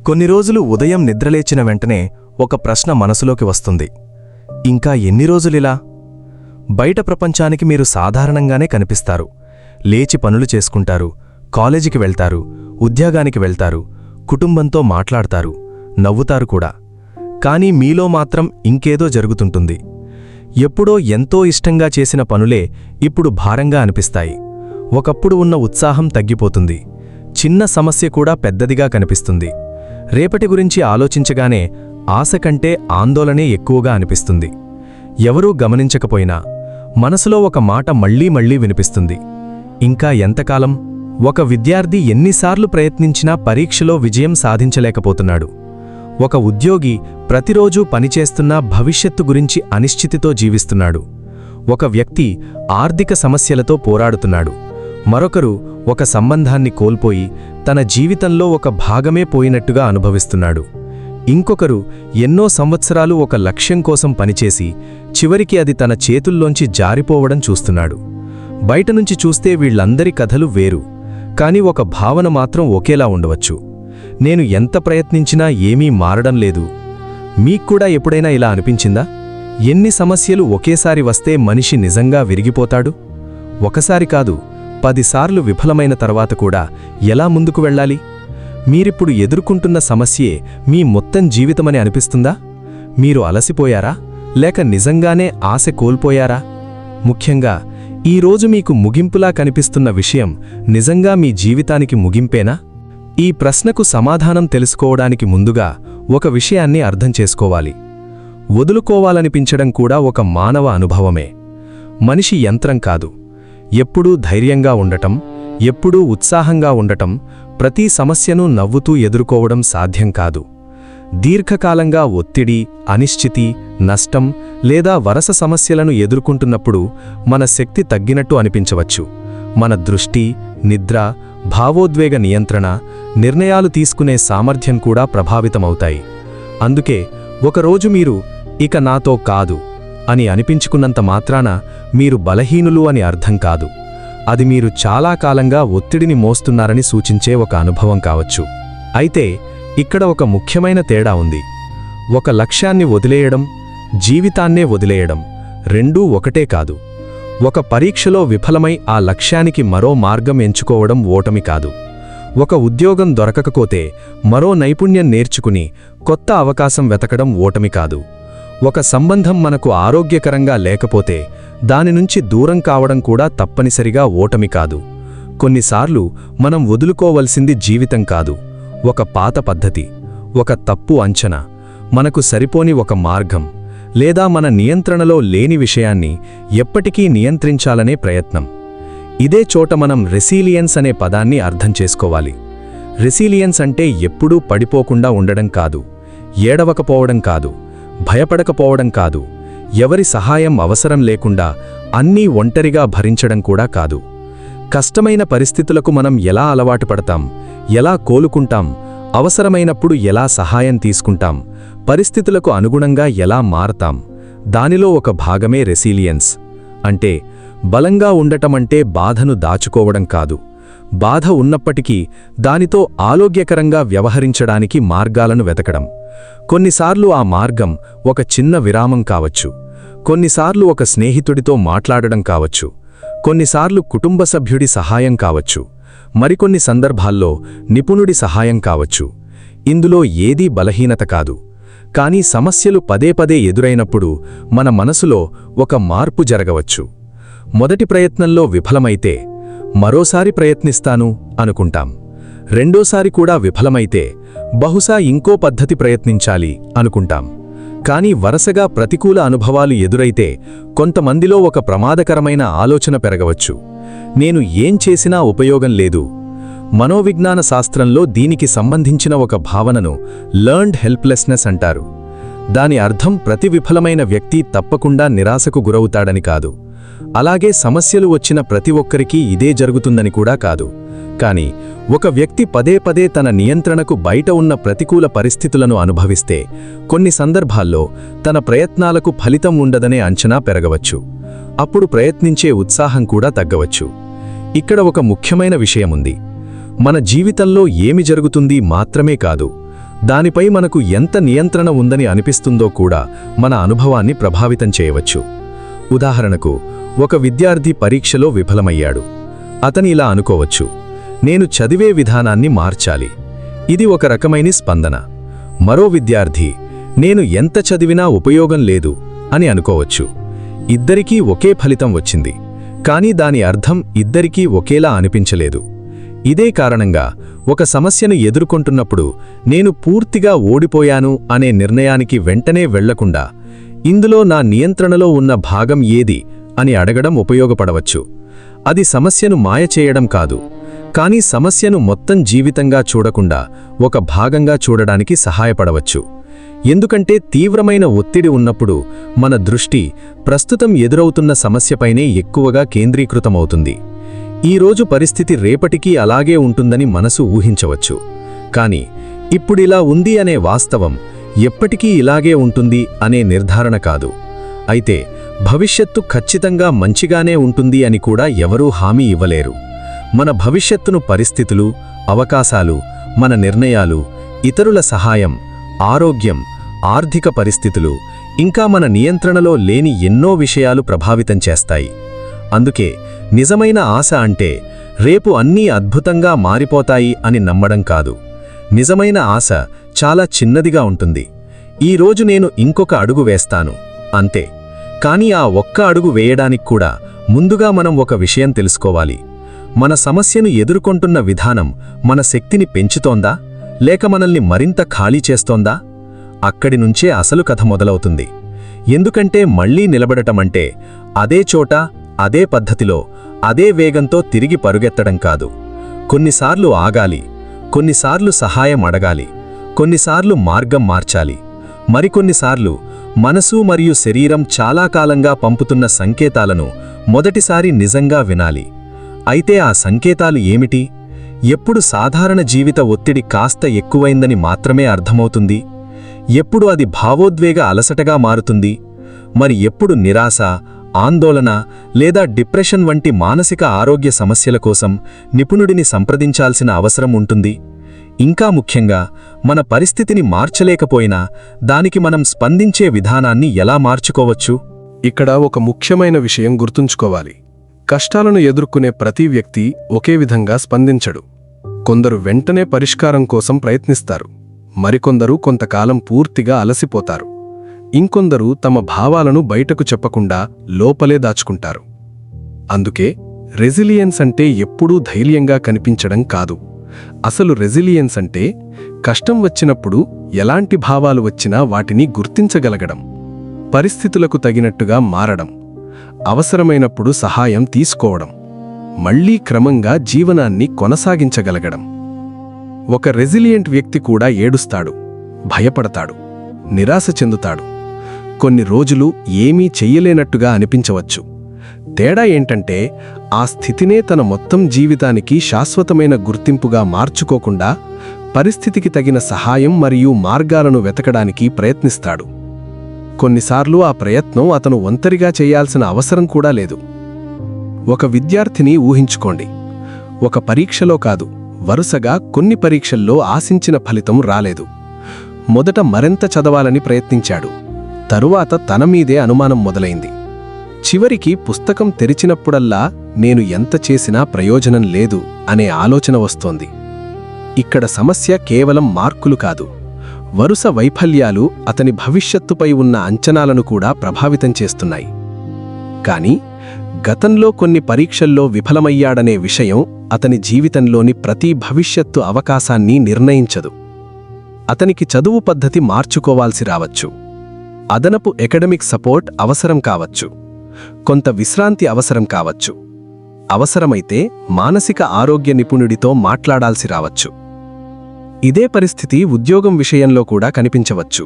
కొన్ని రోజులు ఉదయం నిద్రలేచిన వెంటనే ఒక ప్రశ్న మనసులోకి వస్తుంది. ఇంకా ఎన్ని రోజులిలా? బయట ప్రపంచానికి మీరు సాధారణంగానే కనిపిస్తారు. లేచి పనులు చేసుకుంటారు, కాలేజీకి వెళ్తారు, ఉద్యోగానికి వెళ్తారు, కుటుంబంతో మాట్లాడతారు, నవ్వుతారు కూడా. కానీ మీలో మాత్రం ఇంకేదో జరుగుతుంటుంది. ఎప్పుడో ఎంతో ఇష్టంగా చేసిన పనులే ఇప్పుడు భారంగా అనిపిస్తాయి. ఒకప్పుడు ఉన్న ఉత్సాహం తగ్గిపోతుంది. చిన్న సమస్య కూడా పెద్దదిగా కనిపిస్తుంది. రేపటి గురించి ఆలోచించగానే ఆశ కంటే ఆందోళనే ఎక్కువగా అనిపిస్తుంది. ఎవరూ గమనించకపోయినా మనసులో ఒక మాట మళ్లీ మళ్లీ వినిపిస్తుంది. ఇంకా ఎంతకాలం? ఒక విద్యార్థి ఎన్నిసార్లు ప్రయత్నించినా పరీక్షలో విజయం సాధించలేకపోతున్నాడు. ఒక ఉద్యోగి ప్రతిరోజూ పనిచేస్తున్నా భవిష్యత్తు గురించి అనిశ్చితితో జీవిస్తున్నాడు. ఒక వ్యక్తి ఆర్థిక సమస్యలతో పోరాడుతున్నాడు. మరొకరు ఒక సంబంధాన్ని కోల్పోయి తన జీవితంలో ఒక భాగమే పోయినట్టుగా అనుభవిస్తున్నాడు. ఇంకొకరు ఎన్నో సంవత్సరాలు ఒక లక్ష్యం కోసం పనిచేసి చివరికి అది తన చేతుల్లోంచి జారిపోవడం చూస్తున్నాడు. బయటనుంచి చూస్తే వీళ్లందరి కథలు వేరు, కాని ఒక భావన మాత్రం ఒకేలా ఉండవచ్చు. నేను ఎంత ప్రయత్నించినా ఏమీ మారడం లేదు. మీక్కూడా ఎప్పుడైనా ఇలా అనిపించిందా? ఎన్ని సమస్యలు ఒకేసారి వస్తే మనిషి నిజంగా విరిగిపోతాడు? ఒకసారి కాదు, 10 సార్లు విఫలమైన తర్వాత కూడా ఎలా ముందుకు వెళ్ళాలి? మీరిప్పుడు ఎదుర్కొంటున్న సమస్యే మీ మొత్తం జీవితమని అనిపిస్తుందా? మీరు అలసిపోయారా, లేక నిజంగానే ఆశ కోల్పోయారా? ముఖ్యంగా ఈరోజు మీకు ముగింపులా కనిపిస్తున్న విషయం నిజంగా మీ జీవితానికి ముగింపేనా? ఈ ప్రశ్నకు సమాధానం తెలుసుకోవడానికి ముందుగా ఒక విషయాన్ని అర్థం చేసుకోవాలి. వదులుకోవాలనిపించడం కూడా ఒక మానవ అనుభవమే. మనిషి యంత్రం కాదు. ఎప్పుడూ ధైర్యంగా ఉండటం, ఎప్పుడూ ఉత్సాహంగా ఉండటం, ప్రతి సమస్యను నవ్వుతూ ఎదుర్కోవడం సాధ్యం కాదు. దీర్ఘకాలంగా ఒత్తిడి, అనిశ్చితి, నష్టం లేదా వరస సమస్యలను ఎదుర్కొంటున్నప్పుడు మన శక్తి తగ్గినట్టు అనిపించవచ్చు. మన దృష్టి, నిద్ర, భావోద్వేగ నియంత్రణ, నిర్ణయాలు తీసుకునే సామర్థ్యం కూడా ప్రభావితమవుతాయి. అందుకే ఒకరోజు మీరు ఇక నాతో కాదు అని అనిపించుకున్నంత మాత్రాన మీరు బలహీనులు అని అర్థం కాదు. అది మీరు చాలా కాలంగా ఒత్తిడిని మోస్తున్నారని సూచించే ఒక అనుభవం కావచ్చు. అయితే ఇక్కడ ఒక ముఖ్యమైన తేడా ఉంది. ఒక లక్ష్యాన్ని వదిలేయడం, జీవితాన్నే వదిలేయడం రెండూ ఒకటే కాదు. ఒక పరీక్షలో విఫలమై ఆ లక్ష్యానికి మరో మార్గం ఎంచుకోవడం ఓటమి కాదు. ఒక ఉద్యోగం దొరకకపోతే మరో నైపుణ్యం నేర్చుకుని కొత్త అవకాశం వెతకడం ఓటమి కాదు. ఒక సంబంధం మనకు ఆరోగ్యకరంగా లేకపోతే దానినుంచి దూరం కావడం కూడా తప్పనిసరిగా ఓటమి కాదు. కొన్నిసార్లు మనం వదులుకోవలసింది జీవితం కాదు, ఒక పాత పద్ధతి, ఒక తప్పు అంచనా, మనకు సరిపోని ఒక మార్గం, లేదా మన నియంత్రణలో లేని విషయాన్ని ఎప్పటికీ నియంత్రించాలనే ప్రయత్నం. ఇదే చోట మనం రెసిలియన్స్ అనే పదాన్ని అర్థం చేసుకోవాలి. రెసిలియన్స్ అంటే ఎప్పుడూ పడిపోకుండా ఉండడం కాదు, ఏడవకపోవడం కాదు, భయపడకపోవడం కాదు, ఎవరి సహాయం అవసరం లేకుండా అన్నీ ఒంటరిగా భరించడం కూడా కాదు. కష్టమైన పరిస్థితులకు మనం ఎలా అలవాటు పడతాం, ఎలా కోలుకుంటాం, అవసరమైనప్పుడు ఎలా సహాయం తీసుకుంటాం, పరిస్థితులకు అనుగుణంగా ఎలా మారతాం, దానిలో ఒక భాగమే రెసిలియన్స్. అంటే బలంగా ఉండటమంటే బాధను దాచుకోవడం కాదు, బాధ ఉన్నప్పటికీ దానితో ఆరోగ్యకరంగా వ్యవహరించడానికి మార్గాలను వెతకడం. కొన్నిసార్లు ఆ మార్గం ఒక చిన్న విరామం కావచ్చు, కొన్నిసార్లు ఒక స్నేహితుడితో మాట్లాడడం కావచ్చు, కొన్నిసార్లు కుటుంబ సభ్యుడి సహాయం కావచ్చు, మరికొన్ని సందర్భాల్లో నిపుణుడి సహాయం కావచ్చు. ఇందులో ఏదీ బలహీనత కాదు. కానీ సమస్యలు పదే పదే ఎదురైనప్పుడు మన మనసులో ఒక మార్పు జరగవచ్చు. మొదటి ప్రయత్నంలో విఫలమైతే మరోసారి ప్రయత్నిస్తాను అనుకుంటాం. రెండోసారి కూడా విఫలమైతే బహుశా ఇంకో పద్ధతి ప్రయత్నించాలి అనుకుంటాం. కానీ వరుసగా ప్రతికూల అనుభవాలు ఎదురైతే కొంతమందిలో ఒక ప్రమాదకరమైన ఆలోచన పెరగవచ్చు. నేను ఏం చేసినా ఉపయోగం లేదు. మనోవిజ్ఞాన శాస్త్రంలో దీనికి సంబంధించిన ఒక భావనను లెర్న్డ్ హెల్ప్లెస్నెస్ అంటారు. దాని అర్థం ప్రతి విఫలమైన వ్యక్తి తప్పకుండా నిరాశకు గురవుతాడని కాదు, అలాగే సమస్యలు వచ్చిన ప్రతి ఒక్కరికీ ఇదే జరుగుతుందని కూడా కాదు. కానీ ఒక వ్యక్తి పదే పదే తన నియంత్రణకు బయట ఉన్న ప్రతికూల పరిస్థితులను అనుభవిస్తే కొన్ని సందర్భాల్లో తన ప్రయత్నాలకు ఫలితం ఉండదనే అంచనా పెరగవచ్చు. అప్పుడు ప్రయత్నించే ఉత్సాహం కూడా తగ్గవచ్చు. ఇక్కడ ఒక ముఖ్యమైన విషయముంది. మన జీవితంలో ఏమి జరుగుతుంది మాత్రమే కాదు, దానిపై మనకు ఎంత నియంత్రణ ఉందని అనిపిస్తుందో కూడా మన అనుభవాన్ని ప్రభావితం చేయవచ్చు. ఉదాహరణకు, ఒక విద్యార్థి పరీక్షలో విఫలమయ్యాడు. అతని ఇలా అనుకోవచ్చు, నేను చదివే విధానాన్ని మార్చాలి. ఇది ఒక రకమైన స్పందన. మరో విద్యార్థి, నేను ఎంత చదివినా ఉపయోగం లేదు అని అనుకోవచ్చు. ఇద్దరికీ ఒకే ఫలితం వచ్చింది, కానీ దాని అర్థం ఇద్దరికీ ఒకేలా అనిపించలేదు. ఇదే కారణంగా ఒక సమస్యను ఎదుర్కొంటున్నప్పుడు నేను పూర్తిగా ఓడిపోయాను అనే నిర్ణయానికి వెంటనే వెళ్లకుండా, ఇందులో నా నియంత్రణలో ఉన్న భాగం ఏది అని అడగడం ఉపయోగపడవచ్చు. అది సమస్యను మాయ చేయడం కాదు, కానీ సమస్యను మొత్తం జీవితంగా చూడకుండా ఒక భాగంగా చూడడానికి సహాయపడవచ్చు. ఎందుకంటే తీవ్రమైన ఒత్తిడి ఉన్నప్పుడు మన దృష్టి ప్రస్తుతం ఎదురవుతున్న సమస్యపైనే ఎక్కువగా కేంద్రీకృతమవుతుంది. ఈరోజు పరిస్థితి రేపటికీ అలాగే ఉంటుందని మనసు ఊహించవచ్చు, కానీ ఇప్పుడిలా ఉంది అనే వాస్తవం ఎప్పటికీ ఇలాగే ఉంటుంది అనే నిర్ధారణ కాదు. అయితే భవిష్యత్తు ఖచ్చితంగా మంచిగానే ఉంటుంది అని కూడా ఎవరూ హామీ ఇవ్వలేరు. మన భవిష్యత్తును పరిస్థితులు, అవకాశాలు, మన నిర్ణయాలు, ఇతరుల సహాయం, ఆరోగ్యం, ఆర్థిక పరిస్థితులు, ఇంకా మన నియంత్రణలో లేని ఎన్నో విషయాలు ప్రభావితం చేస్తాయి. అందుకే నిజమైన ఆశ అంటే రేపు అన్నీ అద్భుతంగా మారిపోతాయి అని నమ్మడం కాదు. నిజమైన ఆశ చాలా చిన్నదిగా ఉంటుంది. ఈరోజు నేను ఇంకొక అడుగు వేస్తాను అంతే. కానీ ఆ ఒక్క అడుగు వేయడానికి కూడా ముందుగా మనం ఒక విషయం తెలుసుకోవాలి. మన సమస్యను ఎదుర్కొంటున్న విధానం మన శక్తిని పెంచుతోందా, లేక మనల్ని మరింత ఖాళీ చేస్తోందా? అక్కడి నుంచే అసలు కథ మొదలవుతుంది. ఎందుకంటే మళ్లీ నిలబడటమంటే అదే చోట, అదే పద్ధతిలో, అదే వేగంతో తిరిగి పరుగెత్తడం కాదు. కొన్నిసార్లు ఆగాలి, కొన్నిసార్లు సహాయం అడగాలి, కొన్నిసార్లు మార్గం మార్చాలి, మరికొన్నిసార్లు మనసు మరియు శరీరం చాలా కాలంగా పంపుతున్న సంకేతాలను మొదటిసారి నిజంగా వినాలి. అయితే ఆ సంకేతాలు ఏమిటి? ఎప్పుడు సాధారణ జీవిత ఒత్తిడి కాస్త ఎక్కువైందని మాత్రమే అర్థమవుతుంది? ఎప్పుడు అది భావోద్వేగ అలసటగా మారుతుంది? మరి ఎప్పుడు నిరాశ, ఆందోళన లేదా డిప్రెషన్ వంటి మానసిక ఆరోగ్య సమస్యల కోసం నిపుణుడిని సంప్రదించాల్సిన అవసరం ఉంటుంది? ఇంకా ముఖ్యంగా, మన పరిస్థితిని మార్చలేకపోయినా దానికి మనం స్పందించే విధానాన్ని ఎలా మార్చుకోవచ్చు? ఇక్కడ ఒక ముఖ్యమైన విషయం గుర్తుంచుకోవాలి. కష్టాలను ఎదుర్కొనే ప్రతి వ్యక్తి ఒకే విధంగా స్పందించడు. కొందరు వెంటనే పరిష్కారం కోసం ప్రయత్నిస్తారు, మరికొందరు కొంతకాలం పూర్తిగా అలసిపోతారు, ఇంకొందరు తమ భావాలను బయటకు చెప్పకుండా లోపలే దాచుకుంటారు. అందుకే రెసిలియన్స్ అంటే ఎప్పుడూ ధైర్యంగా కనిపించడం కాదు. అసలు రెసిలియన్స్ అంటే కష్టం వచ్చినప్పుడు ఎలాంటి భావాలు వచ్చినా వాటిని గుర్తించగలగడం, పరిస్థితులకు తగినట్టుగా మారడం, అవసరమైనప్పుడు సహాయం తీసుకోవడం, మళ్లీ క్రమంగా జీవనాన్ని కొనసాగించగలగడం. ఒక రెసిలియంట్ వ్యక్తి కూడా ఏడుస్తాడు, భయపడతాడు, నిరాశ చెందుతాడు, కొన్ని రోజులు ఏమీ చెయ్యలేనట్టుగా అనిపించవచ్చు. తేడా ఏంటంటే ఆ స్థితినే తన మొత్తం జీవితానికి శాశ్వతమైన గుర్తింపుగా మార్చుకోకుండా పరిస్థితికి తగిన సహాయం మరియు మార్గాలను వెతకడానికి ప్రయత్నిస్తాడు. కొన్నిసార్లు ఆ ప్రయత్నం అతను ఒంటరిగా చేయాల్సిన అవసరం కూడా లేదు. ఒక విద్యార్థిని ఊహించుకోండి. ఒక పరీక్షలో కాదు, వరుసగా కొన్ని పరీక్షల్లో ఆశించిన ఫలితం రాలేదు. మొదట మరింత చదవాలని ప్రయత్నించాడు, తరువాత తన మీదే అనుమానం మొదలైంది. చివరికి పుస్తకం తెరిచినప్పుడల్లా నేను ఎంత చేసినా ప్రయోజనం లేదు అనే ఆలోచన వస్తోంది. ఇక్కడ సమస్య కేవలం మార్కులు కాదు, వరుస వైఫల్యాలు అతని భవిష్యత్తుపై ఉన్న అంచనాలను కూడా ప్రభావితం చేస్తున్నాయి. కానీ గతంలో కొన్ని పరీక్షల్లో విఫలమయ్యాడనే విషయం అతని జీవితంలోని ప్రతి భవిష్యత్తు అవకాశాన్ని నిర్ణయించదు. అతనికి చదువు పద్ధతి మార్చుకోవాల్సి రావచ్చు, అదనపు ఎకడమిక్ సపోర్ట్ అవసరం కావచ్చు, కొంత విశ్రాంతి అవసరం కావచ్చు, అవసరమైతే మానసిక ఆరోగ్య నిపుణుడితో మాట్లాడాల్సి రావచ్చు. ఇదే పరిస్థితి ఉద్యోగం విషయంలో కూడా కనిపించవచ్చు.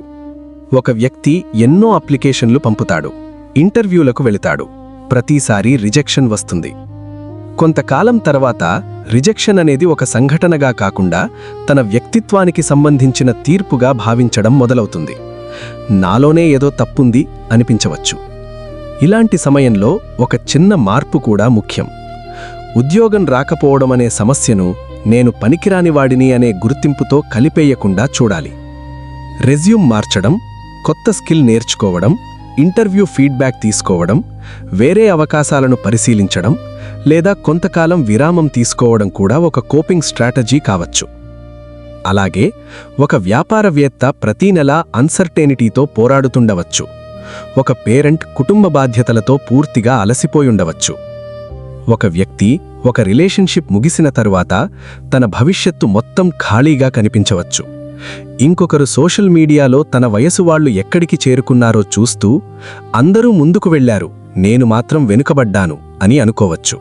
ఒక వ్యక్తి ఎన్నో అప్లికేషన్లు పంపుతాడు, ఇంటర్వ్యూలకు వెళతాడు, ప్రతిసారి రిజెక్షన్ వస్తుంది. కొంతకాలం తర్వాత రిజెక్షన్ అనేది ఒక సంఘటనగా కాకుండా తన వ్యక్తిత్వానికి సంబంధించిన తీర్పుగా భావించడం మొదలవుతుంది. నాలోనే ఏదో తప్పుంది అనిపించవచ్చు. ఇలాంటి సమయంలో ఒక చిన్న మార్పు కూడా ముఖ్యం. ఉద్యోగం రాకపోవడమనే సమస్యను నేను పనికిరానివాడిని అనే గుర్తింపుతో కలిపేయకుండా చూడాలి. రెజ్యూమ్ మార్చడం, కొత్త స్కిల్ నేర్చుకోవడం, ఇంటర్వ్యూ ఫీడ్బ్యాక్ తీసుకోవడం, వేరే అవకాశాలను పరిశీలించడం లేదా కొంతకాలం విరామం తీసుకోవడం కూడా ఒక కోపింగ్ స్ట్రాటజీ కావచ్చు. అలాగే ఒక వ్యాపారవేత్త ప్రతీ నెలా అన్సర్టెనిటీతో పోరాడుతుండవచ్చు. ఒక పేరెంట్ కుటుంబ బాధ్యతలతో పూర్తిగా అలసిపోయుండవచ్చు. ఒక వ్యక్తి ఒక రిలేషన్షిప్ ముగిసిన తరువాత తన భవిష్యత్తు మొత్తం ఖాళీగా కనిపించవచ్చు. ఇంకొకరు సోషల్ మీడియాలో తన వయసు వాళ్ళు ఎక్కడికి చేరుకున్నారో చూస్తూ అందరూ ముందుకు వెళ్లారు, నేను మాత్రం వెనుకబడ్డాను అని అనుకోవచ్చు.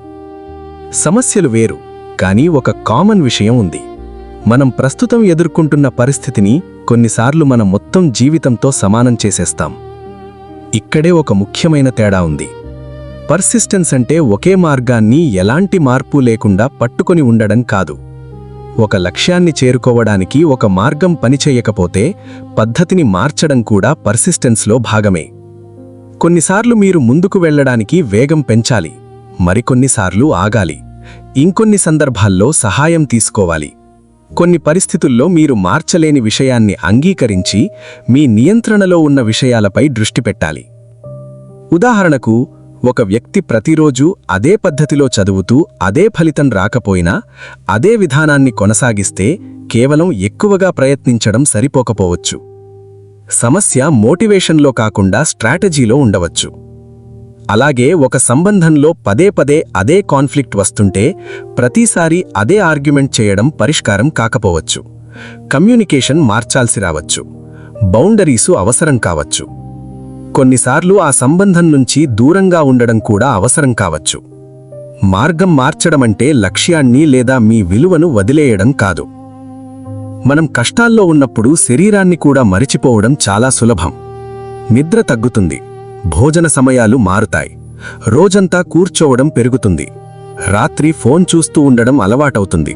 సమస్యలు వేరు, కానీ ఒక కామన్ విషయం ఉంది. మనం ప్రస్తుతం ఎదుర్కొంటున్న పరిస్థితిని కొన్నిసార్లు మన మొత్తం జీవితంతో సమానం చేసేస్తాం. ఇక్కడే ఒక ముఖ్యమైన తేడా ఉంది. పర్సిస్టెన్స్ అంటే ఒకే మార్గాన్ని ఎలాంటి మార్పు లేకుండా పట్టుకొని ఉండడం కాదు. ఒక లక్ష్యాన్ని చేరుకోవడానికి ఒక మార్గం పనిచేయకపోతే పద్ధతిని మార్చడం కూడా పర్సిస్టెన్స్లో భాగమే. కొన్నిసార్లు మీరు ముందుకు వెళ్లడానికి వేగం పెంచాలి, మరికొన్నిసార్లు ఆగాలి, ఇంకొన్ని సందర్భాల్లో సహాయం తీసుకోవాలి. కొన్ని పరిస్థితుల్లో మీరు మార్చలేని విషయాన్ని అంగీకరించి మీ నియంత్రణలో ఉన్న విషయాలపై దృష్టి పెట్టాలి. ఉదాహరణకు, ఒక వ్యక్తి ప్రతిరోజూ అదే పద్ధతిలో చదువుతూ అదే ఫలితం రాకపోయినా అదే విధానాన్ని కొనసాగిస్తే కేవలం ఎక్కువగా ప్రయత్నించడం సరిపోకపోవచ్చు. సమస్య మోటివేషన్లో కాకుండా స్ట్రాటజీలో ఉండవచ్చు. అలాగే ఒక సంబంధంలో పదే పదే అదే కాన్ఫ్లిక్ట్ వస్తుంటే ప్రతిసారి అదే ఆర్గ్యుమెంట్ చేయడం పరిష్కారం కాకపోవచ్చు. కమ్యూనికేషన్ మార్చాల్సి రావచ్చు. బౌండరీసు అవసరం కావచ్చు. కొన్నిసార్లు ఆ సంబంధం నుంచి దూరంగా ఉండడం కూడా అవసరం కావచ్చు. మార్గం మార్చడమంటే లక్ష్యాన్ని లేదా మీ విలువను వదిలేయడం కాదు. మనం కష్టాల్లో ఉన్నప్పుడు శరీరాన్ని కూడా మరిచిపోవడం చాలా సులభం. నిద్ర తగ్గుతుంది, భోజన సమయాలు మారుతాయి, రోజంతా కూర్చోవడం పెరుగుతుంది, రాత్రి ఫోన్ చూస్తూ ఉండడం అలవాటవుతుంది.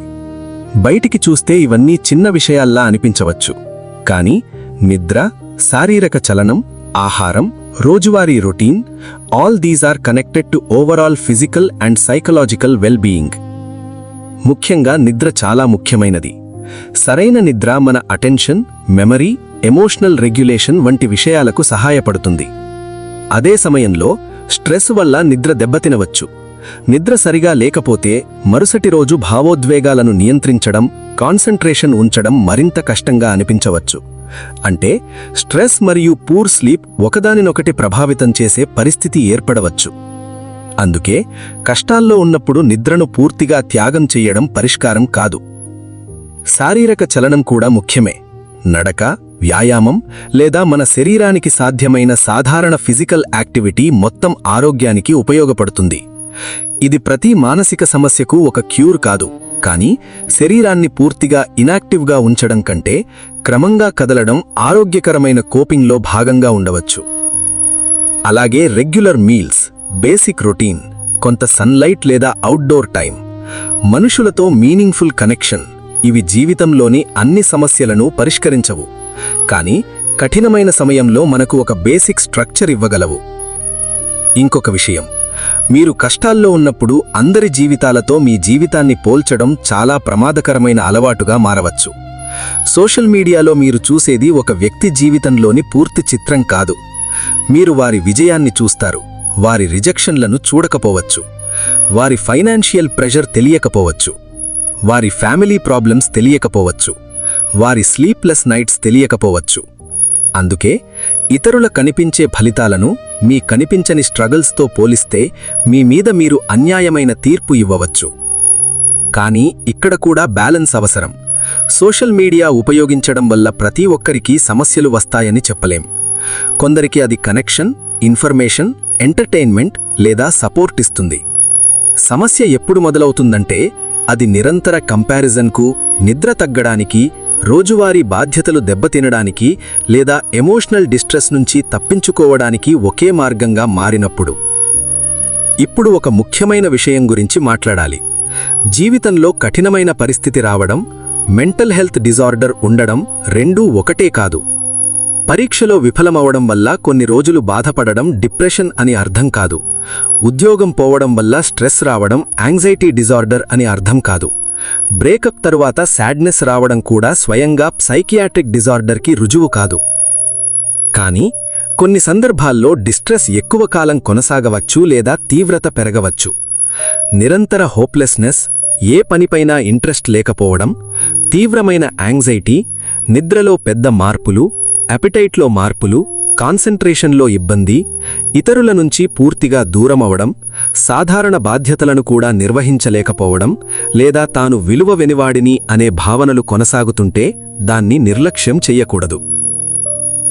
బయటికి చూస్తే ఇవన్నీ చిన్న విషయాల్లా అనిపించవచ్చు, కానీ నిద్ర, శారీరక చలనం, ఆహారం, రోజువారీ routine, all these are connected to overall physical and psychological well-being. ముఖ్యంగా నిద్ర చాలా ముఖ్యమైనది. సరైన నిద్ర మన అటెన్షన్, మెమరీ, ఎమోషనల్ రెగ్యులేషన్ వంటి విషయాలకు సహాయపడుతుంది. అదే సమయంలో స్ట్రెస్ వల్ల నిద్ర దెబ్బతినవచ్చు. నిద్ర సరిగా లేకపోతే మరుసటి రోజు భావోద్వేగాలను నియంత్రించడం, కాన్సంట్రేషన్ ఉంచడం మరింత కష్టంగా అనిపించవచ్చు. అంటే స్ట్రెస్ మరియు పూర్ స్లీప్ ఒకదానినొకటి ప్రభావితం చేసే పరిస్థితి ఏర్పడవచ్చు. అందుకే కష్టాల్లో ఉన్నప్పుడు నిద్రను పూర్తిగా త్యాగం చెయ్యడం పరిష్కారం కాదు. శారీరక చలనం కూడా ముఖ్యమే. నడక, వ్యాయామం లేదా మన శరీరానికి సాధ్యమైన సాధారణ ఫిజికల్ యాక్టివిటీ మొత్తం ఆరోగ్యానికి ఉపయోగపడుతుంది. ఇది ప్రతి మానసిక సమస్యకు ఒక క్యూర్ కాదు, కానీ శరీరాన్ని పూర్తిగా ఇనాక్టివ్గా ఉంచడం కంటే క్రమంగా కదలడం ఆరోగ్యకరమైన కోపింగ్లో భాగంగా ఉండవచ్చు. అలాగే రెగ్యులర్ మీల్స్, బేసిక్ రొటీన్, కొంత సన్లైట్ లేదా అవుట్డోర్ టైం, మనుషులతో మీనింగ్ఫుల్ కనెక్షన్ ఇవి జీవితంలోని అన్ని సమస్యలను పరిష్కరించవు, కానీ కఠినమైన సమయంలో మనకు ఒక బేసిక్ స్ట్రక్చర్ ఇవ్వగలవు. ఇంకొక విషయం, మీరు కష్టాల్లో ఉన్నప్పుడు అందరి జీవితాలతో మీ జీవితాన్ని పోల్చడం చాలా ప్రమాదకరమైన అలవాటుగా మారవచ్చు. సోషల్ మీడియాలో మీరు చూసేది ఒక వ్యక్తి జీవితంలోని పూర్తి చిత్రం కాదు. మీరు వారి విజయాన్ని చూస్తారు, వారి రిజెక్షన్లను చూడకపోవచ్చు, వారి ఫైనాన్షియల్ ప్రెషర్ తెలియకపోవచ్చు, వారి ఫ్యామిలీ ప్రాబ్లమ్స్ తెలియకపోవచ్చు, వారి స్లీప్లెస్ నైట్స్ తెలియకపోవచ్చు. అందుకే ఇతరుల కనిపించే ఫలితాలను మీ కనిపించని స్ట్రగల్స్తో పోలిస్తే మీ మీద మీరు అన్యాయమైన తీర్పు ఇవ్వవచ్చు. కానీ ఇక్కడ కూడా బ్యాలెన్స్ అవసరం. సోషల్ మీడియా ఉపయోగించడం వల్ల ప్రతి ఒక్కరికి సమస్యలు వస్తాయని చెప్పలేం. కొందరికి అది కనెక్షన్, ఇన్ఫర్మేషన్, ఎంటర్టైన్మెంట్ లేదా సపోర్ట్ ఇస్తుంది. సమస్య ఎప్పుడు మొదలవుతుందంటే అది నిరంతర కంపారిజన్కు, నిద్ర తగ్గడానికి, రోజువారీ బాధ్యతలు దెబ్బతినడానికి లేదా ఎమోషనల్ డిస్ట్రెస్ నుంచి తప్పించుకోవడానికి ఒకే మార్గంగా మారినప్పుడు. ఇప్పుడు ఒక ముఖ్యమైన విషయం గురించి మాట్లాడాలి. జీవితంలో కఠినమైన పరిస్థితి రావడం, మెంటల్ హెల్త్ డిజార్డర్ ఉండడం రెండూ ఒకటే కాదు. పరీక్షలో విఫలమవడం వల్ల కొన్ని రోజులు బాధపడడం డిప్రెషన్ అని అర్థం కాదు. ఉద్యోగం పోవడం వల్ల స్ట్రెస్ రావడం యాంగ్జైటీ డిజార్డర్ అని అర్థం కాదు. బ్రేకప్ తరువాత సాడ్నెస్ రావడం కూడా స్వయంగా సైకియాట్రిక్ డిజార్డర్కి రుజువు కాదు. కానీ కొన్ని సందర్భాల్లో డిస్ట్రెస్ ఎక్కువ కాలం కొనసాగవచ్చు లేదా తీవ్రత పెరగవచ్చు. నిరంతర హోప్లెస్నెస్, ఏ పనిపైనా ఇంట్రెస్ట్ లేకపోవడం, తీవ్రమైన యాంగ్జైటీ, నిద్రలో పెద్ద మార్పులు, అపెటైట్లో మార్పులు, కాన్సంట్రేషన్లో ఇబ్బంది, ఇతరుల నుంచి పూర్తిగా దూరమవడం, సాధారణ బాధ్యతలను కూడా నిర్వహించలేకపోవడం, లేదా తాను విలువ వెనివాడిని అనే భావనలు కొనసాగుతుంటే దాన్ని నిర్లక్ష్యం చెయ్యకూడదు.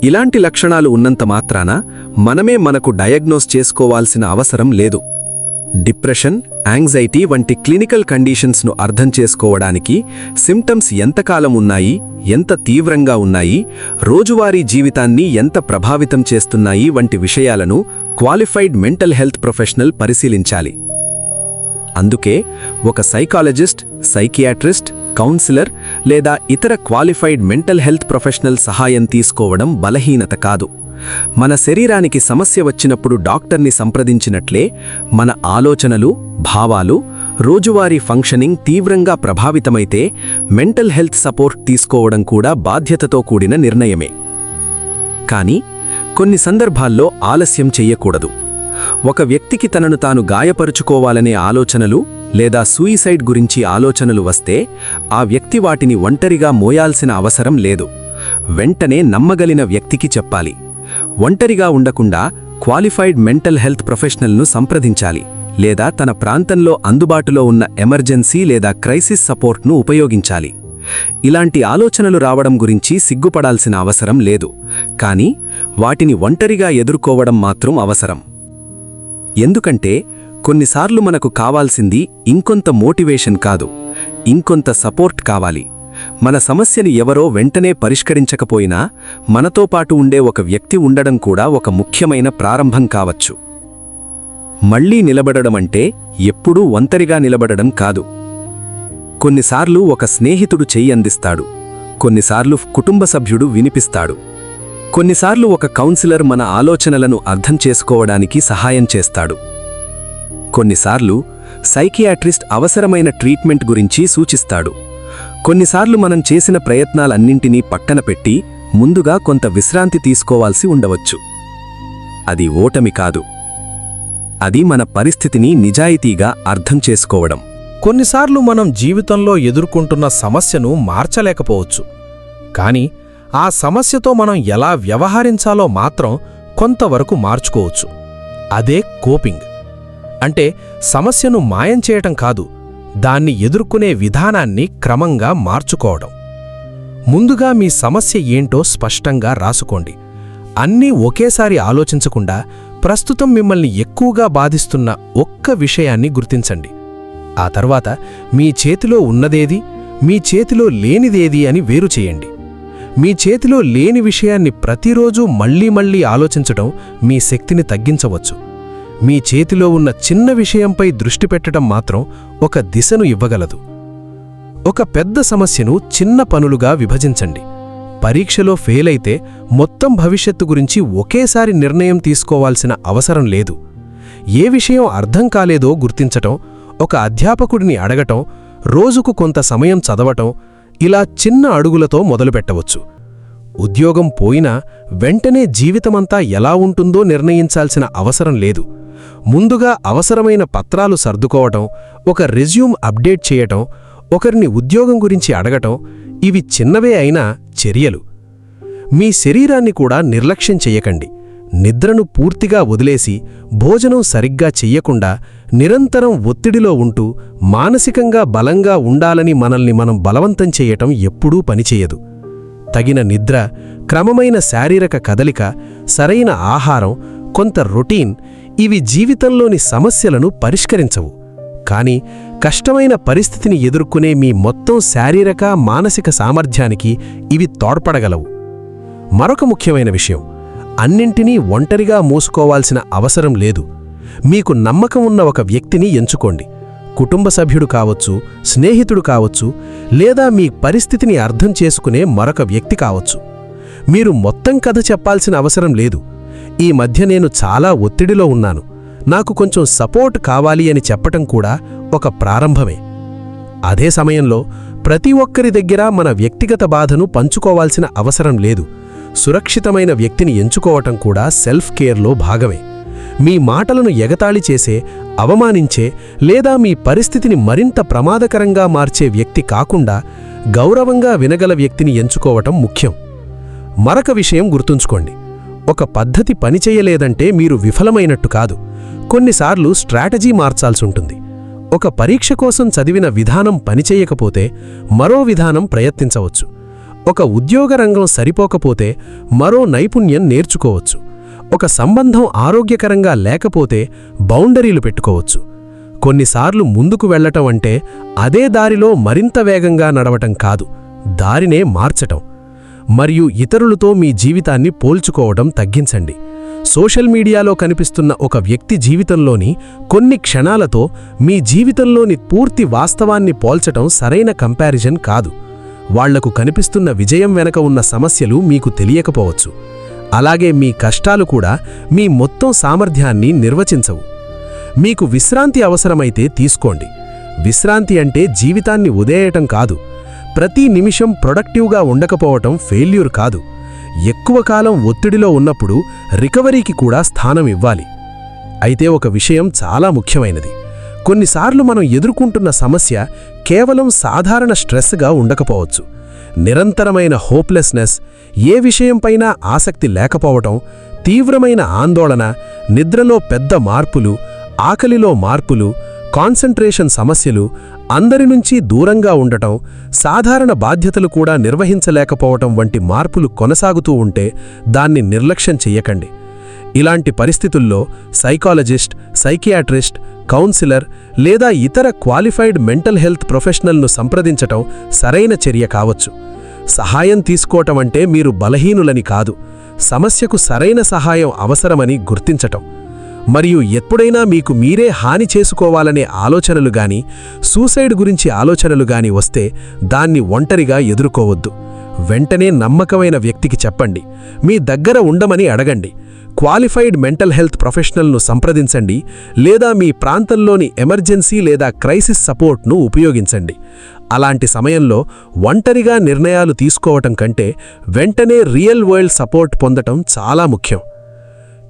ఇలాంటి లక్షణాలు ఉన్నంత మాత్రాన మనమే మనకు డయాగ్నోస్ చేసుకోవాల్సిన అవసరం లేదు. డిప్రెషన్, యాంగ్జైటీ వంటి క్లినికల్ కండిషన్స్ను అర్థం చేసుకోవడానికి సిమ్టమ్స్ ఎంతకాలం ఉన్నాయి, ఎంత తీవ్రంగా ఉన్నాయి, రోజువారీ జీవితాన్ని ఎంత ప్రభావితం చేస్తున్నాయి వంటి విషయాలను క్వాలిఫైడ్ మెంటల్ హెల్త్ ప్రొఫెషనల్ పరిశీలించాలి. అందుకే ఒక సైకాలజిస్ట్, సైకియాట్రిస్ట్, కౌన్సిలర్ లేదా ఇతర క్వాలిఫైడ్ మెంటల్ హెల్త్ ప్రొఫెషనల్ సహాయం తీసుకోవడం బలహీనత కాదు. మన శరీరానికి సమస్య వచ్చినప్పుడు డాక్టర్ని సంప్రదించినట్లే మన ఆలోచనలు, భావాలు, రోజువారీ ఫంక్షనింగ్ తీవ్రంగా ప్రభావితమైతే మెంటల్ హెల్త్ సపోర్ట్ తీసుకోవడం కూడా బాధ్యతతో కూడిన నిర్ణయమే. కానీ కొన్ని సందర్భాల్లో ఆలస్యం చెయ్యకూడదు. ఒక వ్యక్తికి తనను తాను గాయపరుచుకోవాలనే ఆలోచనలు లేదా సూయిసైడ్ గురించి ఆలోచనలు వస్తే ఆ వ్యక్తి వాటిని ఒంటరిగా మోయాల్సిన అవసరం లేదు. వెంటనే నమ్మగలిగిన వ్యక్తికి చెప్పాలి. ఒంటరిగా ఉండకుండా క్వాలిఫైడ్ మెంటల్ హెల్త్ ప్రొఫెషనల్ను సంప్రదించాలి, లేదా తన ప్రాంతంలో అందుబాటులో ఉన్న ఎమర్జెన్సీ లేదా క్రైసిస్ సపోర్ట్ను ఉపయోగించాలి. ఇలాంటి ఆలోచనలు రావడం గురించి సిగ్గుపడాల్సిన అవసరం లేదు, కానీ వాటిని ఒంటరిగా ఎదుర్కోవడం మాత్రం అవసరం. ఎందుకంటే కొన్నిసార్లు మనకు కావాల్సింది ఇంకొంత మోటివేషన్ కాదు, ఇంకొంత సపోర్ట్ కావాలి. మన సమస్యని ఎవరో వెంటనే పరిష్కరించకపోయినా మనతో పాటు ఉండే ఒక వ్యక్తి ఉండడం కూడా ఒక ముఖ్యమైన ప్రారంభం కావచ్చు. మళ్లీ నిలబడడమంటే ఎప్పుడూ ఒంటరిగా నిలబడడం కాదు. కొన్నిసార్లు ఒక స్నేహితుడు చెయ్యి అందిస్తాడు, కొన్నిసార్లు కుటుంబ సభ్యుడు వినిపిస్తాడు, కొన్నిసార్లు ఒక కౌన్సిలర్ మన ఆలోచనలను అర్థం చేసుకోవడానికి సహాయం చేస్తాడు. కొన్నిసార్లు సైకియాట్రిస్ట్ అవసరమైన ట్రీట్మెంట్ గురించి సూచిస్తాడు. కొన్నిసార్లు మనం చేసిన ప్రయత్నాలన్నింటినీ పక్కన పెట్టి ముందుగా కొంత విశ్రాంతి తీసుకోవాల్సి ఉండవచ్చు. అది ఓటమి కాదు, అది మన పరిస్థితిని నిజాయితీగా అర్థం చేసుకోవడం. కొన్నిసార్లు మనం జీవితంలో ఎదుర్కొంటున్న సమస్యను మార్చలేకపోవచ్చు, కానీ ఆ సమస్యతో మనం ఎలా వ్యవహరించాలో మాత్రం కొంతవరకు మార్చుకోవచ్చు. అదే కోపింగ్. అంటే సమస్యను మాయం చేయటం కాదు, దాన్ని ఎదుర్కొనే విధానాన్ని క్రమంగా మార్చుకోవడం. ముందుగా మీ సమస్య ఏంటో స్పష్టంగా రాసుకోండి. అన్నీ ఒకేసారి ఆలోచించకుండా ప్రస్తుతం మిమ్మల్ని ఎక్కువగా బాధిస్తున్న ఒక్క విషయాన్ని గుర్తించండి. ఆ తర్వాత మీ చేతిలో ఉన్నదేది, మీ చేతిలో లేనిదేది అని వేరు చేయండి. మీ చేతిలో లేని విషయాన్ని ప్రతిరోజూ మళ్లీ మళ్లీ ఆలోచించడం మీ శక్తిని తగ్గించవచ్చు. మీ చేతిలో ఉన్న చిన్న విషయంపై దృష్టి పెట్టడం మాత్రం ఒక దిశను ఇవ్వగలదు. ఒక పెద్ద సమస్యను చిన్న పనులుగా విభజించండి. పరీక్షలో ఫెయిల్ అయితే మొత్తం భవిష్యత్తు గురించి ఒకేసారి నిర్ణయం తీసుకోవాల్సిన అవసరం లేదు. ఏ విషయం అర్థం కాలేదో గుర్తించటం, ఒక అధ్యాపకుడిని అడగటం, రోజుకు కొంత సమయం చదవటం, ఇలా చిన్న అడుగులతో మొదలుపెట్టవచ్చు. ఉద్యోగం పోయినా వెంటనే జీవితమంతా ఎలా ఉంటుందో నిర్ణయించాల్సిన అవసరం లేదు. ముందుగా అవసరమైన పత్రాలు సర్దుకోవటం, ఒక రెజ్యూమ్ అప్డేట్ చేయటం, ఒకరిని ఉద్యోగం గురించి అడగటం, ఇవి చిన్నవే అయినా చర్యలు. మీ శరీరాన్ని కూడా నిర్లక్ష్యం చెయ్యకండి. నిద్రను పూర్తిగా వదిలేసి భోజనం సరిగ్గా చెయ్యకుండా నిరంతరం ఒత్తిడిలో ఉంటూ మానసికంగా బలంగా ఉండాలని మనల్ని మనం బలవంతం చెయ్యటం ఎప్పుడూ పనిచేయదు. తగిన నిద్ర, క్రమమైన శారీరక కదలిక, సరైన ఆహారం, కొంత రొటీన్ ఇవి జీవితంలోని సమస్యలను పరిష్కరించవు, కానీ కష్టమైన పరిస్థితిని ఎదుర్కొనే మీ మొత్తం శారీరక, మానసిక సామర్థ్యానికి ఇవి తోడ్పడగలవు. మరొక ముఖ్యమైన విషయం, అన్నింటినీ ఒంటరిగా మోసుకోవాల్సిన అవసరం లేదు. మీకు నమ్మకం ఉన్న ఒక వ్యక్తిని ఎంచుకోండి. కుటుంబ సభ్యుడు కావచ్చు, స్నేహితుడు కావచ్చు, లేదా మీ పరిస్థితిని అర్థం చేసుకునే మరొక వ్యక్తి కావచ్చు. మీరు మొత్తం కథ చెప్పాల్సిన అవసరం లేదు. ఈ మధ్య నేను చాలా ఒత్తిడిలో ఉన్నాను, నాకు కొంచెం సపోర్ట్ కావాలి అని చెప్పటం కూడా ఒక ప్రారంభమే. అదే సమయంలో ప్రతి ఒక్కరి దగ్గర మన వ్యక్తిగత బాధను పంచుకోవాల్సిన అవసరం లేదు. సురక్షితమైన వ్యక్తిని ఎంచుకోవటం కూడా సెల్ఫ్ కేర్లో భాగమే. మీ మాటలను ఎగతాళి చేసే, అవమానించే లేదా మీ పరిస్థితిని మరింత ప్రమాదకరంగా మార్చే వ్యక్తి కాకుండా గౌరవంగా వినగల వ్యక్తిని ఎంచుకోవటం ముఖ్యం. మరొక విషయం గుర్తుంచుకోండి, ఒక పద్ధతి పనిచేయలేదంటే మీరు విఫలమైనట్టు కాదు. కొన్నిసార్లు స్ట్రాటజీ మార్చాల్సుంటుంది. ఒక పరీక్ష కోసం చదివిన విధానం పనిచేయకపోతే మరో విధానం ప్రయత్నించవచ్చు. ఒక ఉద్యోగ రంగం సరిపోకపోతే మరో నైపుణ్యం నేర్చుకోవచ్చు. ఒక సంబంధం ఆరోగ్యకరంగా లేకపోతే బౌండరీలు పెట్టుకోవచ్చు. కొన్నిసార్లు ముందుకు వెళ్లటం అంటే అదే దారిలో మరింత వేగంగా నడవటం కాదు, దారినే మార్చటం. మరియు ఇతరులతో మీ జీవితాన్ని పోల్చుకోవడం తగ్గించండి. సోషల్ మీడియాలో కనిపిస్తున్న ఒక వ్యక్తి జీవితంలోని కొన్ని క్షణాలతో మీ జీవితంలోని పూర్తి వాస్తవాన్ని పోల్చటం సరైన కంపారిజన్ కాదు. వాళ్లకు కనిపిస్తున్న విజయం వెనక ఉన్న సమస్యలు మీకు తెలియకపోవచ్చు. అలాగే మీ కష్టాలు కూడా మీ మొత్తం సామర్థ్యాన్ని నిర్వచించవు. మీకు విశ్రాంతి అవసరమైతే తీసుకోండి. విశ్రాంతి అంటే జీవితాన్ని వదిలేయటం కాదు. ప్రతి నిమిషం ప్రొడక్టివ్గా ఉండకపోవటం ఫెయిల్యూర్ కాదు. ఎక్కువ కాలం ఒత్తిడిలో ఉన్నప్పుడు రికవరీకి కూడా స్థానం ఇవ్వాలి. అయితే ఒక విషయం చాలా ముఖ్యమైనది. కొన్నిసార్లు మనం ఎదుర్కొంటున్న సమస్య కేవలం సాధారణ స్ట్రెస్గా ఉండకపోవచ్చు. నిరంతరమైన హోప్లెస్నెస్, ఏ విషయంపైనా ఆసక్తి లేకపోవటం, తీవ్రమైన ఆందోళన, నిద్రలో పెద్ద మార్పులు, ఆకలిలో మార్పులు, కాన్సంట్రేషన్ సమస్యలు, అందరి నుంచి దూరంగా ఉండటం, సాధారణ బాధ్యతలు కూడా నిర్వహించలేకపోవటం వంటి మార్పులు కొనసాగుతూ ఉంటే దాన్ని నిర్లక్ష్యం చెయ్యకండి. ఇలాంటి పరిస్థితుల్లో సైకాలజిస్ట్, సైకియాట్రిస్ట్, కౌన్సిలర్ లేదా ఇతర క్వాలిఫైడ్ మెంటల్ హెల్త్ ప్రొఫెషనల్ను సంప్రదించటం సరైన చర్య కావచ్చు. సహాయం తీసుకోవటం అంటే మీరు బలహీనులని కాదు, సమస్యకు సరైన సహాయం అవసరమని గుర్తించటం. మరియు ఎప్పుడైనా మీకు మీరే హాని చేసుకోవాలనే ఆలోచనలు గాని, సూసైడ్ గురించి ఆలోచనలు గాని వస్తే దాన్ని ఒంటరిగా ఎదుర్కోవద్దు. వెంటనే నమ్మకమైన వ్యక్తికి చెప్పండి. మీ దగ్గర ఉండమని అడగండి. క్వాలిఫైడ్ మెంటల్ హెల్త్ ప్రొఫెషనల్ను సంప్రదించండి లేదా మీ ప్రాంతంలోని ఎమర్జెన్సీ లేదా క్రైసిస్ సపోర్ట్ను ఉపయోగించండి. అలాంటి సమయంలో ఒంటరిగా నిర్ణయాలు తీసుకోవటం కంటే వెంటనే రియల్ వరల్డ్ సపోర్ట్ పొందటం చాలా ముఖ్యం.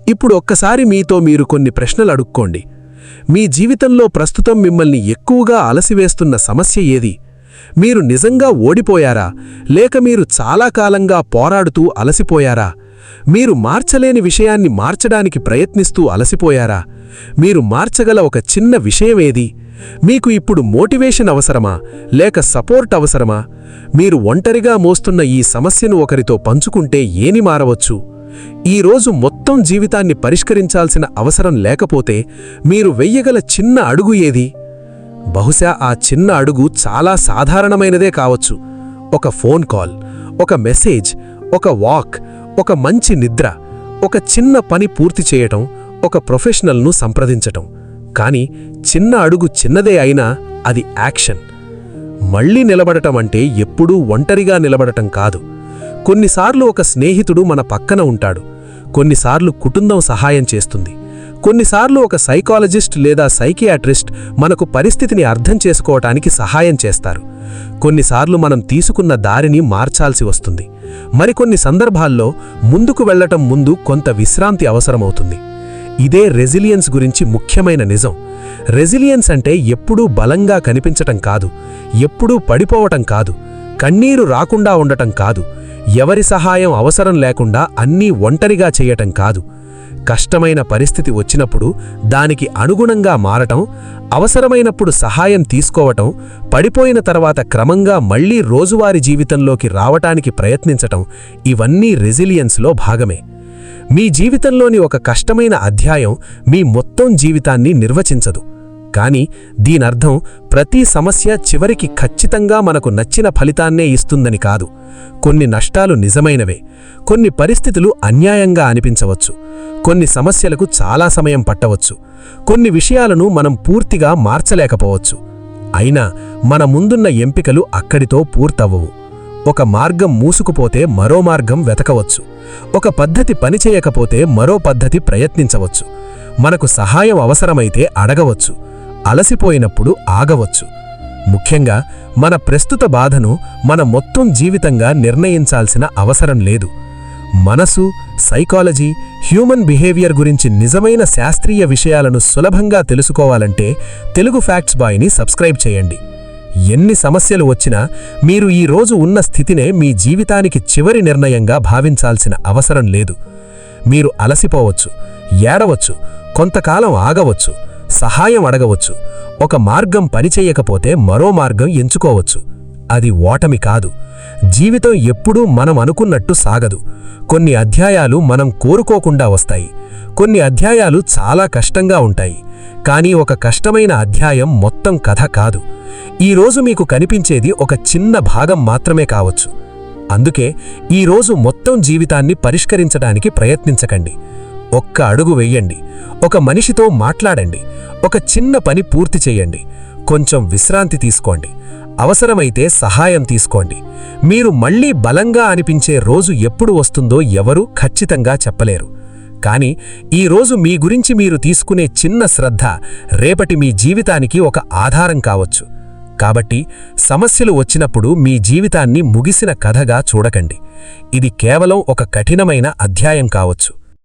ఇప్పుడు ఒక్కసారి మీతో మీరు కొన్ని ప్రశ్నలు అడుక్కోండి. మీ జీవితంలో ప్రస్తుతం మిమ్మల్ని ఎక్కువగా అలసివేస్తున్న సమస్య ఏది? మీరు నిజంగా ఓడిపోయారా, లేక మీరు చాలా కాలంగా పోరాడుతూ అలసిపోయారా? మీరు మార్చలేని విషయాన్ని మార్చడానికి ప్రయత్నిస్తూ అలసిపోయారా? మీరు మార్చగల ఒక చిన్న విషయమేది? మీకు ఇప్పుడు మోటివేషన్ అవసరమా, లేక సపోర్ట్ అవసరమా? మీరు ఒంటరిగా మోస్తున్న ఈ సమస్యను ఒకరితో పంచుకుంటే ఏమి మారవచ్చు? ఈరోజు మొత్తం జీవితాన్ని పరిష్కరించాల్సిన అవసరం లేకపోతే మీరు వెయ్యగల చిన్న అడుగు ఏది? బహుశా ఆ చిన్న అడుగు చాలా సాధారణమైనదే కావచ్చు. ఒక ఫోన్ కాల్, ఒక మెసేజ్, ఒక వాక్, ఒక మంచి నిద్ర, ఒక చిన్న పని పూర్తి చేయటం, ఒక ప్రొఫెషనల్ను సంప్రదించటం. కానీ చిన్న అడుగు చిన్నదే అయినా అది యాక్షన్. మళ్ళీ నిలబడటం అంటే ఎప్పుడూ ఒంటరిగా నిలబడటం కాదు. కొన్నిసార్లు ఒక స్నేహితుడు మన పక్కన ఉంటాడు, కొన్నిసార్లు కుటుంబం సహాయం చేస్తుంది, కొన్నిసార్లు ఒక సైకాలజిస్ట్ లేదా సైకియాట్రిస్ట్ మనకు పరిస్థితిని అర్థం చేసుకోవటానికి సహాయం చేస్తారు. కొన్నిసార్లు మనం తీసుకున్న దారిని మార్చాల్సి వస్తుంది. మరికొన్ని సందర్భాల్లో ముందుకు వెళ్లటం ముందు కొంత విశ్రాంతి అవసరమవుతుంది. ఇదే రెసిలియన్స్ గురించి ముఖ్యమైన నిజం. రెసిలియన్స్ అంటే ఎప్పుడూ బలంగా కనిపించటం కాదు, ఎప్పుడూ పడిపోవటం కాదు, కన్నీరు రాకుండా ఉండటం కాదు, ఎవరి సహాయం అవసరం లేకుండా అన్నీ ఒంటరిగా చేయటం కాదు. కష్టమైన పరిస్థితి వచ్చినప్పుడు దానికి అనుగుణంగా మారటం, అవసరమైనప్పుడు సహాయం తీసుకోవటం, పడిపోయిన తర్వాత క్రమంగా మళ్లీ రోజువారీ జీవితంలోకి రావటానికి ప్రయత్నించటం, ఇవన్నీ రెసిలియన్స్లో భాగమే. మీ జీవితంలోని ఒక కష్టమైన అధ్యాయం మీ మొత్తం జీవితాన్ని నిర్వచించదు. కానీ దీనర్థం ప్రతి సమస్య చివరికి ఖచ్చితంగా మనకు నచ్చిన ఫలితాన్నే ఇస్తుందని కాదు. కొన్ని నష్టాలు నిజమైనవే, కొన్ని పరిస్థితులు అన్యాయంగా అనిపించవచ్చు, కొన్ని సమస్యలకు చాలా సమయం పట్టవచ్చు, కొన్ని విషయాలను మనం పూర్తిగా మార్చలేకపోవచ్చు. అయినా మన ముందున్న ఎంపికలు అక్కడితో పూర్తవ్వవు. ఒక మార్గం మూసుకుపోతే మరో మార్గం వెతకవచ్చు, ఒక పద్ధతి పనిచేయకపోతే మరో పద్ధతి ప్రయత్నించవచ్చు, మనకు సహాయం అవసరమైతే అడగవచ్చు, అలసిపోయినప్పుడు ఆగవచ్చు. ముఖ్యంగా మన ప్రస్తుత బాధను మన మొత్తం జీవితంగా నిర్ణయించాల్సిన అవసరం లేదు. మనసు, సైకాలజీ, హ్యూమన్ బిహేవియర్ గురించి నిజమైన శాస్త్రీయ విషయాలను సులభంగా తెలుసుకోవాలంటే తెలుగు ఫ్యాక్ట్స్ బాయ్ని సబ్స్క్రైబ్ చేయండి. ఎన్ని సమస్యలు వచ్చినా మీరు ఈ రోజు ఉన్న స్థితినే మీ జీవితానికి చివరి నిర్ణయంగా భావించాల్సిన అవసరం లేదు. మీరు అలసిపోవచ్చు, ఏడవచ్చు, కొంతకాలం ఆగవచ్చు, సహాయం అడగవచ్చు, ఒక మార్గం పనిచెయ్యకపోతే మరో మార్గం ఎంచుకోవచ్చు. అది ఓటమి కాదు. జీవితం ఎప్పుడూ మనం అనుకున్నట్టు సాగదు. కొన్ని అధ్యాయాలు మనం కోరుకోకుండా వస్తాయి, కొన్ని అధ్యాయాలు చాలా కష్టంగా ఉంటాయి. కానీ ఒక కష్టమైన అధ్యాయం మొత్తం కథ కాదు. ఈరోజు మీకు కనిపించేది ఒక చిన్న భాగం మాత్రమే కావచ్చు. అందుకే ఈరోజు మొత్తం జీవితాన్ని పరిష్కరించడానికి ప్రయత్నించకండి. ఒక్క అడుగు వెయ్యండి, ఒక మనిషితో మాట్లాడండి, ఒక చిన్న పని పూర్తి చేయండి, కొంచెం విశ్రాంతి తీసుకోండి, అవసరమైతే సహాయం తీసుకోండి. మీరు మళ్లీ బలంగా అనిపించే రోజు ఎప్పుడు వస్తుందో ఎవరూ ఖచ్చితంగా చెప్పలేరు. కానీ ఈరోజు మీ గురించి మీరు తీసుకునే చిన్న శ్రద్ధ రేపటి మీ జీవితానికి ఒక ఆధారం కావచ్చు. కాబట్టి సమస్యలు వచ్చినప్పుడు మీ జీవితాన్ని ముగిసిన కథగా చూడకండి. ఇది కేవలం ఒక కఠినమైన అధ్యాయం కావచ్చు.